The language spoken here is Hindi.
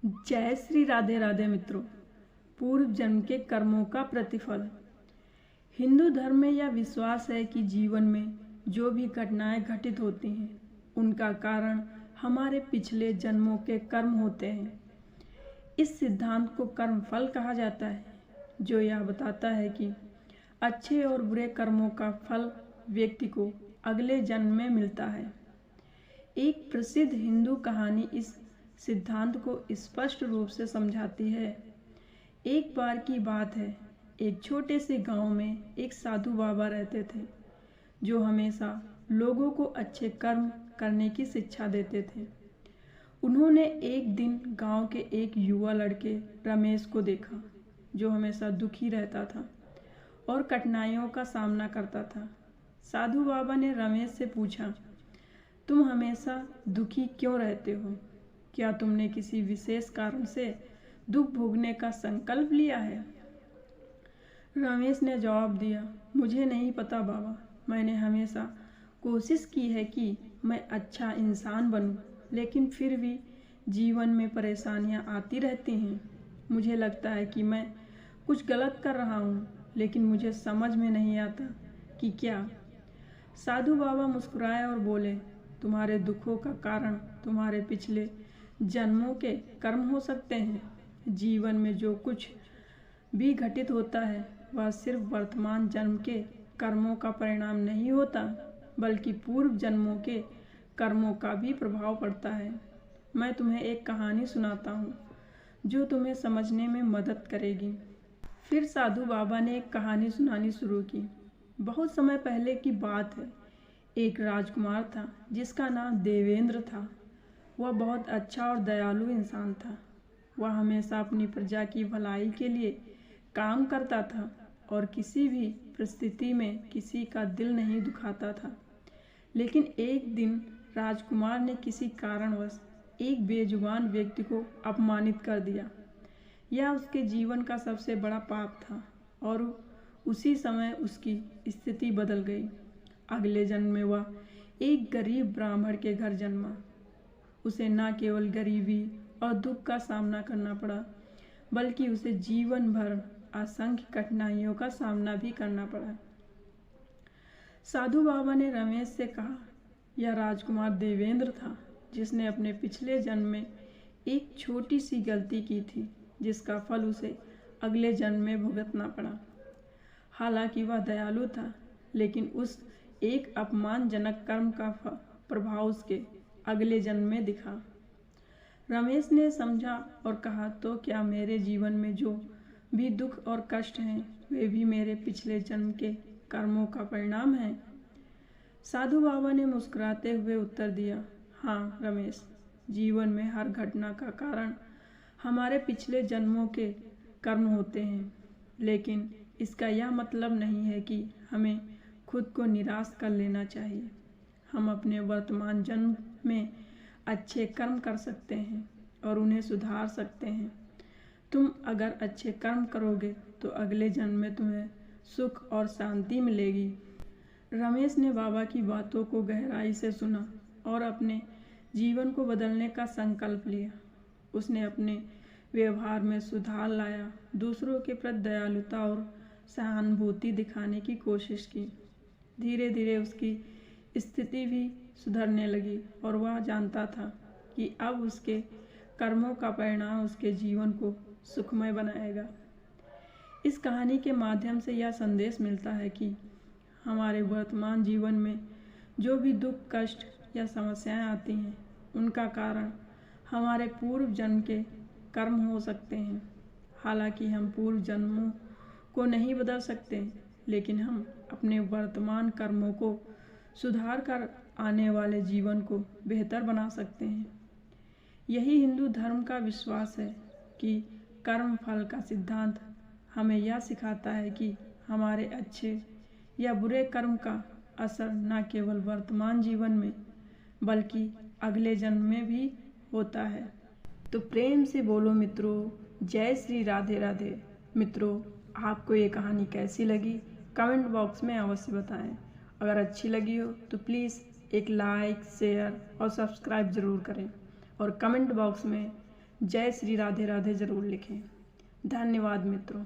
जय श्री राधे राधे मित्रों। पूर्व जन्म के कर्मों का प्रतिफल। हिंदू धर्म में यह विश्वास है कि जीवन में जो भी घटनाएं घटित होती हैं उनका कारण हमारे पिछले जन्मों के कर्म होते हैं। इस सिद्धांत को कर्मफल कहा जाता है, जो यह बताता है कि अच्छे और बुरे कर्मों का फल व्यक्ति को अगले जन्म में मिलता है। एक प्रसिद्ध हिंदू कहानी इस सिद्धांत को स्पष्ट रूप से समझाती है। एक बार की बात है, एक छोटे से गांव में एक साधु बाबा रहते थे, जो हमेशा लोगों को अच्छे कर्म करने की शिक्षा देते थे। उन्होंने एक दिन गांव के एक युवा लड़के रमेश को देखा, जो हमेशा दुखी रहता था और कठिनाइयों का सामना करता था। साधु बाबा ने रमेश से पूछा, तुम हमेशा दुखी क्यों रहते हो? क्या तुमने किसी विशेष कारण से दुख भोगने का संकल्प लिया है? रमेश ने जवाब दिया, मुझे नहीं पता बाबा। मैंने हमेशा कोशिश की है कि मैं अच्छा इंसान बनूं, लेकिन फिर भी जीवन में परेशानियां आती रहती हैं। मुझे लगता है कि मैं कुछ गलत कर रहा हूं, लेकिन मुझे समझ में नहीं आता कि क्या। साधु बाबा मुस्कुराए और बोले, तुम्हारे दुखों का कारण तुम्हारे पिछले जन्मों के कर्म हो सकते हैं। जीवन में जो कुछ भी घटित होता है वह सिर्फ वर्तमान जन्म के कर्मों का परिणाम नहीं होता, बल्कि पूर्व जन्मों के कर्मों का भी प्रभाव पड़ता है। मैं तुम्हें एक कहानी सुनाता हूँ जो तुम्हें समझने में मदद करेगी। फिर साधु बाबा ने एक कहानी सुनानी शुरू की। बहुत समय पहले की बात है। एक राजकुमार था जिसका नाम देवेंद्र था। वह बहुत अच्छा और दयालु इंसान था। वह हमेशा अपनी प्रजा की भलाई के लिए काम करता था और किसी भी परिस्थिति में किसी का दिल नहीं दुखाता था। लेकिन एक दिन राजकुमार ने किसी कारणवश एक बेजुबान व्यक्ति को अपमानित कर दिया। यह उसके जीवन का सबसे बड़ा पाप था और उसी समय उसकी स्थिति बदल गई। अगले जन्म में वह एक गरीब ब्राह्मण के घर जन्मा। उसे न केवल गरीबी और दुख का सामना करना पड़ा, बल्कि उसे जीवन भर असंख्य कठिनाइयों का सामना भी करना पड़ा। साधु बाबा ने रमेश से कहा, यह राजकुमार देवेंद्र था, जिसने अपने पिछले जन्म में एक छोटी सी गलती की थी, जिसका फल उसे अगले जन्म में भुगतना पड़ा। हालांकि वह दयालु था, लेकिन उस एक अपमानजनक कर्म का प्रभाव उसके अगले जन्म में दिखा। रमेश ने समझा और कहा, तो क्या मेरे जीवन में जो भी दुख और कष्ट हैं वे भी मेरे पिछले जन्म के कर्मों का परिणाम है? साधु बाबा ने मुस्कुराते हुए उत्तर दिया, हाँ रमेश, जीवन में हर घटना का कारण हमारे पिछले जन्मों के कर्म होते हैं, लेकिन इसका यह मतलब नहीं है कि हमें खुद को निराश कर लेना चाहिए। हम अपने वर्तमान जन्म में अच्छे कर्म कर सकते हैं और उन्हें सुधार सकते हैं। तुम अगर अच्छे कर्म करोगे तो अगले जन्म में तुम्हें सुख और शांति मिलेगी। रमेश ने बाबा की बातों को गहराई से सुना और अपने जीवन को बदलने का संकल्प लिया। उसने अपने व्यवहार में सुधार लाया, दूसरों के प्रति दयालुता और सहानुभूति दिखाने की कोशिश की। धीरे धीरे उसकी स्थिति भी सुधरने लगी और वह जानता था कि अब उसके कर्मों का परिणाम उसके जीवन को सुखमय बनाएगा। इस कहानी के माध्यम से यह संदेश मिलता है कि हमारे वर्तमान जीवन में जो भी दुख, कष्ट या समस्याएं आती हैं, उनका कारण हमारे पूर्व जन्म के कर्म हो सकते हैं। हालांकि हम पूर्व जन्मों को नहीं बदल सकते, लेकिन हम अपने वर्तमान कर्मों को सुधार कर आने वाले जीवन को बेहतर बना सकते हैं। यही हिंदू धर्म का विश्वास है कि कर्म फल का सिद्धांत हमें यह सिखाता है कि हमारे अच्छे या बुरे कर्म का असर न केवल वर्तमान जीवन में बल्कि अगले जन्म में भी होता है। तो प्रेम से बोलो मित्रों, जय श्री राधे राधे। मित्रों, आपको ये कहानी कैसी लगी कमेंट बॉक्स में अवश्य बताएं। अगर अच्छी लगी हो तो प्लीज़ एक लाइक, शेयर और सब्सक्राइब ज़रूर करें और कमेंट बॉक्स में जय श्री राधे राधे ज़रूर लिखें। धन्यवाद मित्रों।